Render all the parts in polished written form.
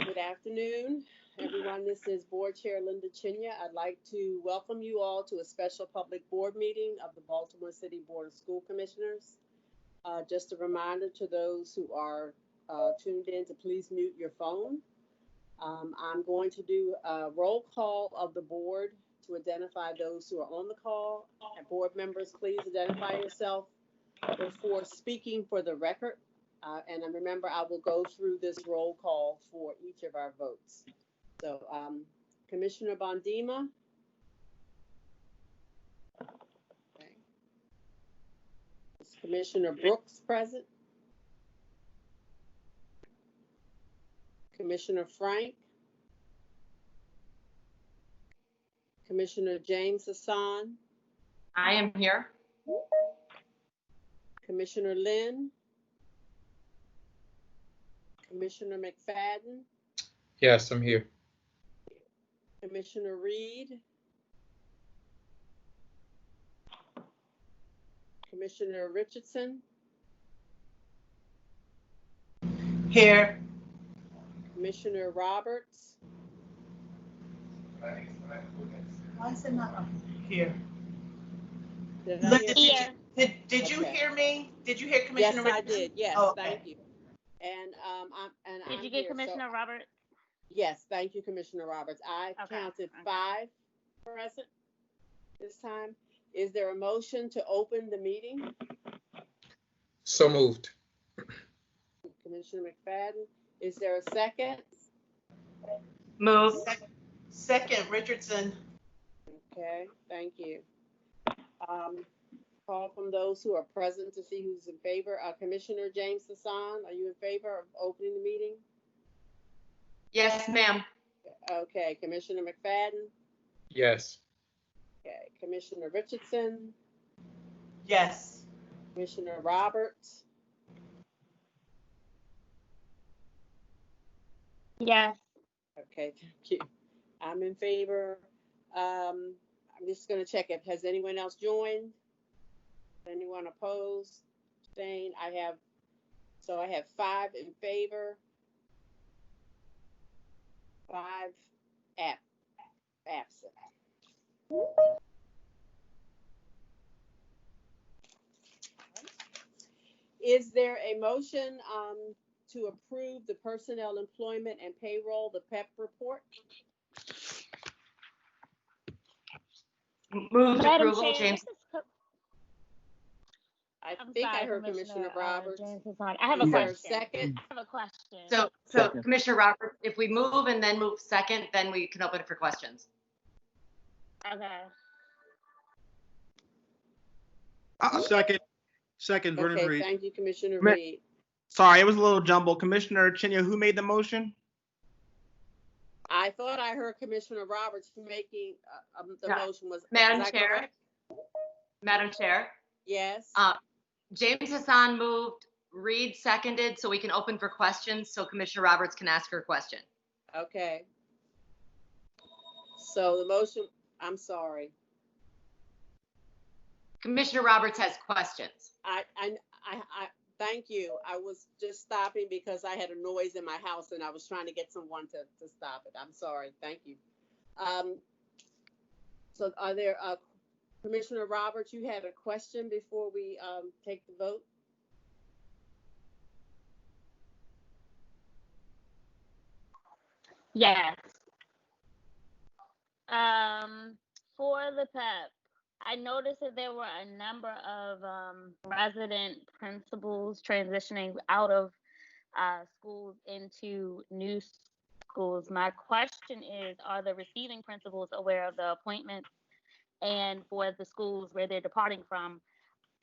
Good afternoon, everyone. This is Board Chair Linda Chinya. I'd like to welcome you all to a special public board meeting of the Baltimore City Board of School Commissioners. Just a reminder to those who are tuned in to please mute your phone. I'm going to do a roll call of the board to identify those who are on the call. And board members, please identify yourself before speaking for the record. And remember, I will go through this roll call for each of our votes. So, Commissioner Bondima. Okay. Is Commissioner Brooks present? Commissioner Frank? Commissioner James Hassan? I am here. Commissioner Lynn? Commissioner McFadden? Yes, I'm here. Commissioner Reed? Commissioner Richardson? Here. Commissioner Roberts? Why is it not on? Here. Did I Linda, hear- did you Okay. hear me? Did you hear Yes, Commissioner I Richardson? did. Yes, Oh, okay. thank you. And Did you get Commissioner Roberts? Yes, thank you, Commissioner Roberts. I Okay, counted okay. 5 present this time. Is there a motion to open the meeting? So moved. Commissioner McFadden, is there a second? Move. Second, Richardson. Okay, thank you. Call from those who are present to see who's in favor. Commissioner James Hassan, are you in favor of opening the meeting? Yes, ma'am. Okay, Commissioner McFadden, Yes. okay, Commissioner Richardson, Yes. Commissioner Roberts, Yes. okay, thank you. I'm in favor. I'm just gonna check if, has anyone else joined? Anyone opposed? Abstained? I have 5 in favor. 5 absent. Is there a motion to approve the personnel employment and payroll, the PEP report? Move Madam approval, Chair, James. this is I think I heard Commissioner Roberts. James Hassan. I have a Is there a question. second? I have a question. So Commissioner Roberts, if we move and then move second, then we can open it for questions. Okay. Second, Vernon Okay, Reed. thank you, Commissioner Ma- Reed. Sorry, it was a little jumbled. Commissioner Chinya, who made the motion? I thought I heard Commissioner Roberts making the Yeah. motion was. Madam is that Chair. correct? Madam Chair, Yes. James Hassan moved, Reed seconded, so we can open for questions, so Commissioner Roberts can ask her question. Okay. So the motion, I'm sorry. Commissioner Roberts has questions. I thank you. I was just stopping because I had a noise in my house and I was trying to get someone to stop it. I'm sorry. Thank you. So are there, Commissioner Roberts, you had a question before we take the vote? Yes. For the PEP, I noticed that there were a number of resident principals transitioning out of schools into new schools. My question is, are the receiving principals aware of the appointments? And for the schools where they're departing from,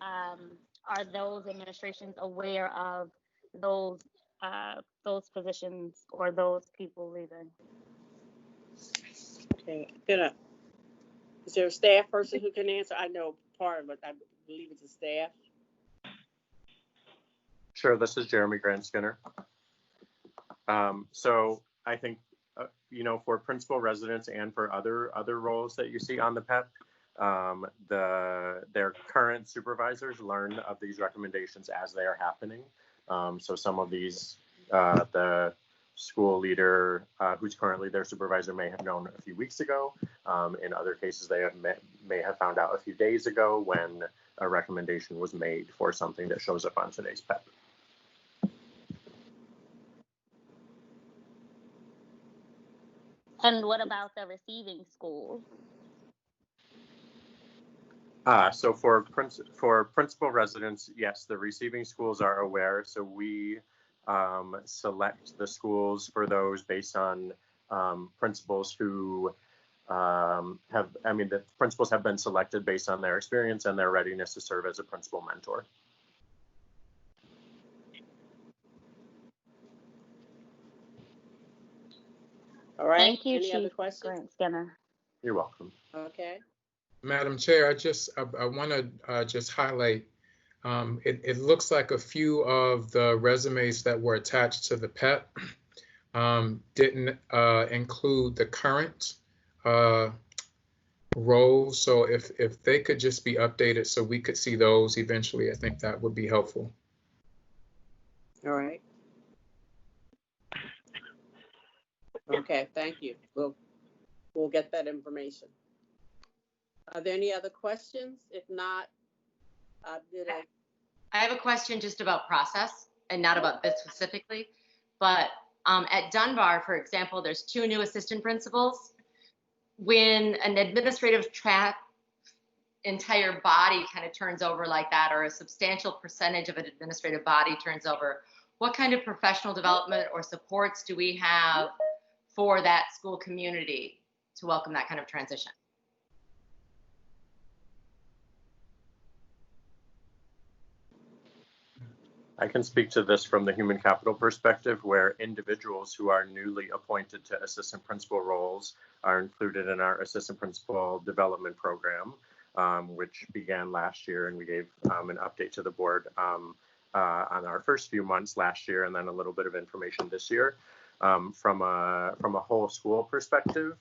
are those administrations aware of those positions or those people leaving? Okay, good. Is there a staff person who can answer? I know part of it, I believe it's a staff. Sure, this is Jeremy Grant Skinner. So I think, for principal residents and for other roles that you see on the PEP, their current supervisors learn of these recommendations as they are happening. So some of these, the school leader who's currently their supervisor may have known a few weeks ago. In other cases, they may have found out a few days ago when a recommendation was made for something that shows up on today's PEP. And what about the receiving schools? So for principal residents, yes, the receiving schools are aware. So we select the schools for those based on principals who the principals have been selected based on their experience and their readiness to serve as a principal mentor. All right. Thank you, Any other Chief questions? Grant Skinner. You're welcome. Okay. Madam Chair, I want to just highlight, it looks like a few of the resumes that were attached to the PEP didn't include the current roles. So if they could just be updated so we could see those eventually, I think that would be helpful. All right. Okay, thank you. We'll get that information. Are there any other questions? If not, I have a question just about process and not about this specifically, but at Dunbar, for example, there's 2 new assistant principals. When an administrative track entire body kind of turns over like that, or a substantial percentage of an administrative body turns over, what kind of professional development or supports do we have for that school community to welcome that kind of transition? I can speak to this from the human capital perspective, where individuals who are newly appointed to assistant principal roles are included in our assistant principal development program, which began last year, and we gave an update to the board on our first few months last year, and then a little bit of information this year. From a whole school perspective,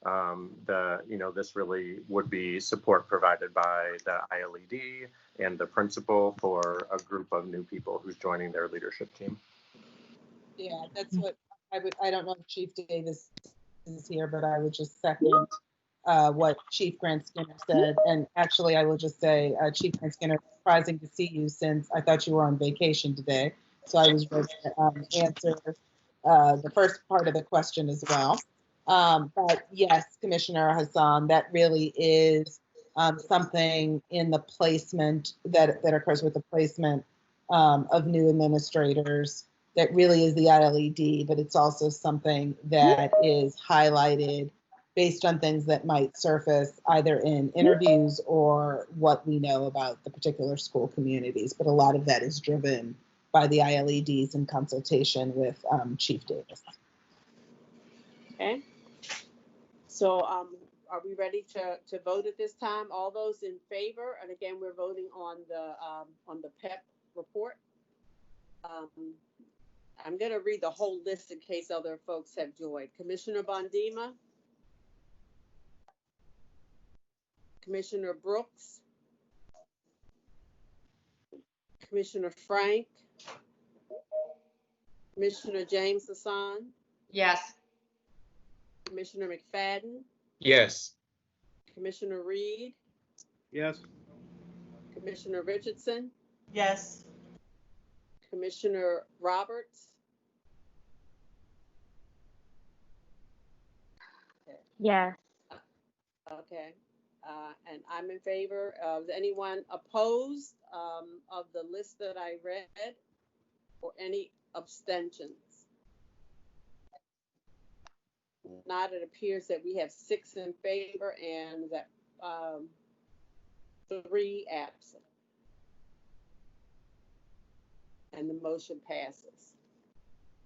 this really would be support provided by the ILED and the principal for a group of new people who's joining their leadership team. Yeah, that's what I don't know if Chief Davis is here, but I would just second what Chief Grant Skinner said. And actually, I will just say, Chief Grant Skinner, it's surprising to see you since I thought you were on vacation today. So I was ready to answer the first part of the question as well. But yes, Commissioner Hassan, that really is something in the placement that occurs with the placement of new administrators that really is the ILED, but it's also something that is highlighted based on things that might surface either in interviews or what we know about the particular school communities. But a lot of that is driven by the ILEDs in consultation with Chief Davis. okay. So are we ready to vote at this time? All those in favor, and again, we're voting on the PEP report. I'm going to read the whole list in case other folks have joined. Commissioner Bondima, Commissioner Brooks, Commissioner Frank, Commissioner James Hassan, Yes. Commissioner McFadden, Yes. Commissioner Reed, Yes. Commissioner Richardson, Yes. Commissioner Roberts. Yes. Okay, and I'm in favor. Is anyone opposed of the list that I read, or any abstentions? Not, it appears that we have 6 in favor and that 3 absent. And the motion passes.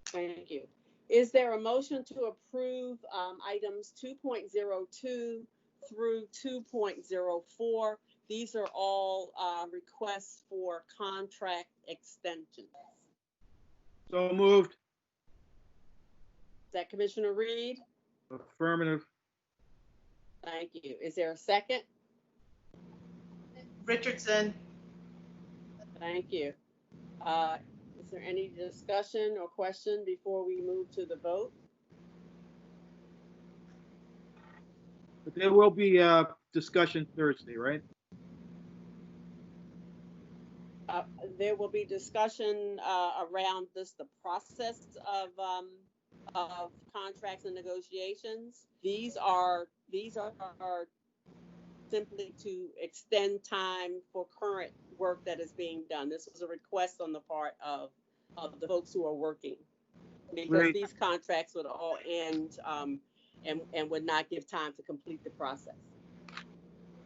Thank you. Is there a motion to approve items 2.02 through 2.04? These are all requests for contract extensions. So moved. Is that Commissioner Reed? Affirmative. Thank you. Is there a second? Richardson. Thank you. Is there any discussion or question before we move to the vote? But there will be discussion Thursday, right? There will be discussion around the process of contracts and negotiations. These are simply to extend time for current work that is being done. This was a request on the part of the folks who are working, because Right. these contracts would all end and would not give time to complete the process.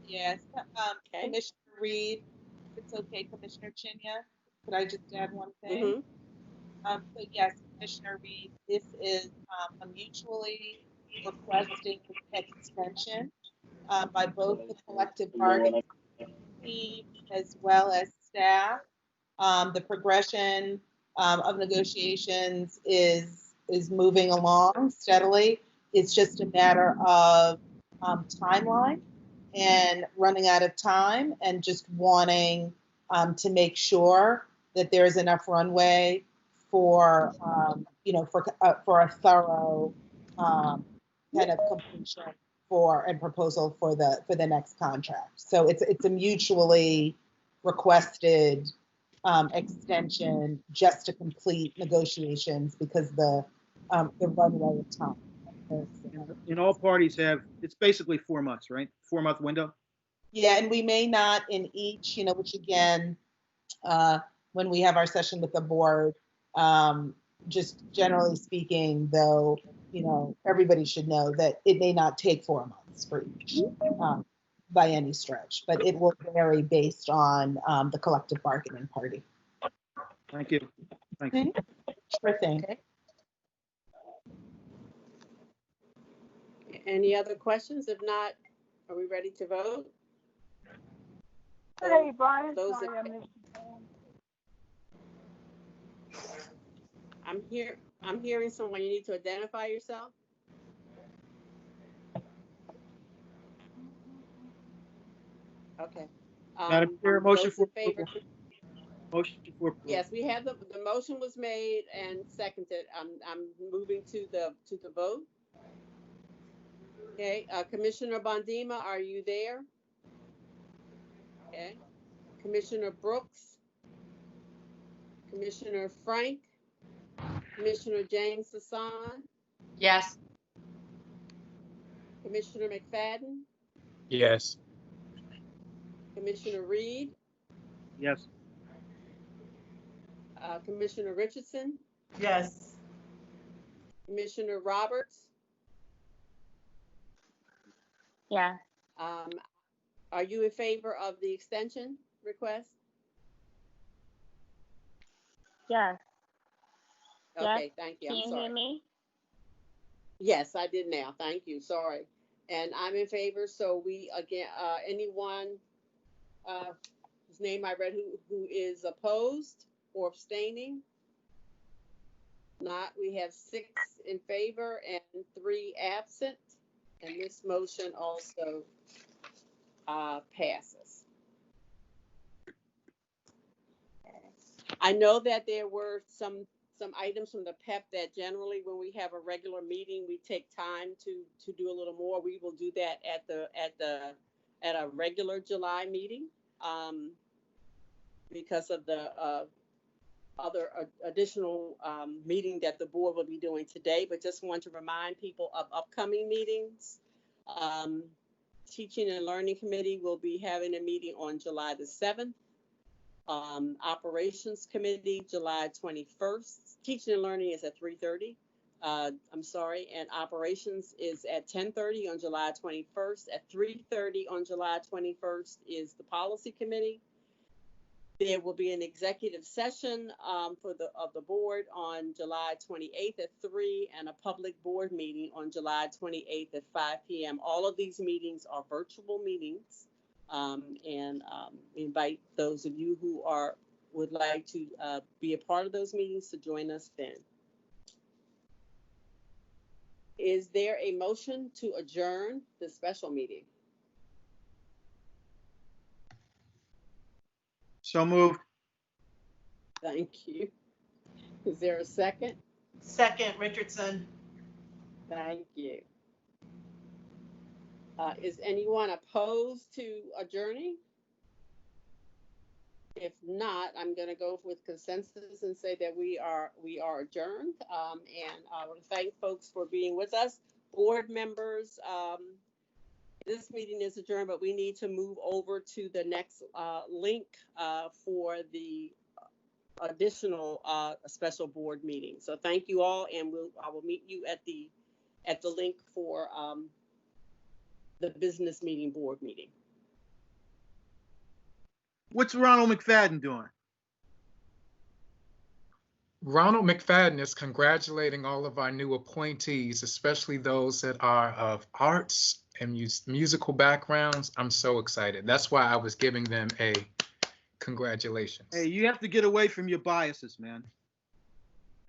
Yes, Okay. Commissioner Reed, if it's okay, Commissioner Chinya, could I just add one thing? Mhm. So yes, Commissioner Reed, this is a mutually requested extension by both the collective bargaining team as well as staff. The progression of negotiations is moving along steadily. It's just a matter of timeline and running out of time, and just wanting to make sure that there's enough runway for for a thorough kind of completion and proposal for the next contract. So it's a mutually requested extension just to complete negotiations, because the runway of time. And all parties have, it's basically 4 months, right? 4-month window. Yeah, and we may not in each, which again, when we have our session with the board, just generally speaking, though, everybody should know that it may not take 4 months for each by any stretch, but it will vary based on the collective bargaining party. Thank you. Thank you. Sure thing. Okay. Any other questions? If not, are we ready to vote? Hey, Brian. Those Sorry, I that- missed you. I'm hearing someone. You need to identify yourself. Okay. Madam Chair, motion those for in favor. approval. Motion for approval. Yes, we have the motion was made and seconded. I'm moving to the vote. Okay, Commissioner Bondima, are you there? Okay. Commissioner Brooks, Commissioner Frank, Commissioner James Hassan, Yes. Commissioner McFadden, Yes. Commissioner Reed, Yes. Commissioner Richardson, Yes. Commissioner Roberts. Yeah. Are you in favor of the extension request? Yes. Okay, thank you. Can I'm you sorry. hear me? Yes, I did now. Thank you. Sorry. And I'm in favor. So we, again, anyone whose name I read who is opposed or abstaining? Not. We have 6 in favor and 3 absent. And this motion also passes. I know that there were some items from the PEP that generally when we have a regular meeting, we take time to do a little more. We will do that at a regular July meeting because of the other additional meeting that the board will be doing today. But just want to remind people of upcoming meetings. Teaching and Learning Committee will be having a meeting on July the 7th. Operations Committee, July 21st. Teaching and Learning is at 3:30. I'm sorry, and Operations is at 10:30 on July 21st. At 3:30 on July 21st is the Policy Committee. There will be an executive session of the board on July 28th at 3 and a public board meeting on July 28th at 5 p.m. All of these meetings are virtual meetings. And invite those of you who would like to be a part of those meetings to join us then. Is there a motion to adjourn the special meeting? So moved. Thank you. Is there a second? Second, Richardson. Thank you. Is anyone opposed to adjourning? If not, I'm going to go with consensus and say that we are adjourned. And I want to thank folks for being with us. Board members, this meeting is adjourned, but we need to move over to the next link for the additional special board meeting. So thank you all, and I will meet you at the link for the business meeting board meeting. What's Ronald McFadden doing? Ronald McFadden is congratulating all of our new appointees, especially those that are of arts and musical backgrounds. I'm so excited. That's why I was giving them a congratulations. Hey, you have to get away from your biases, man.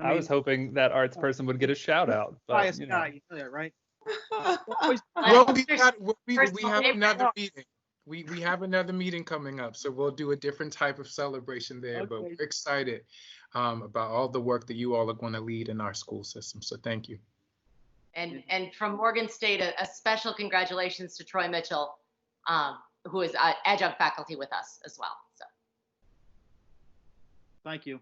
I was hoping that arts person would get a shout out. But, Biased you know. guy, you know that, right? Well, we have another meeting. We have another meeting coming up, so we'll do a different type of celebration there. But we're excited about all the work that you all are going to lead in our school system. So thank you. And from Morgan State, a special congratulations to Troy Mitchell, who is adjunct faculty with us as well. So. Thank you.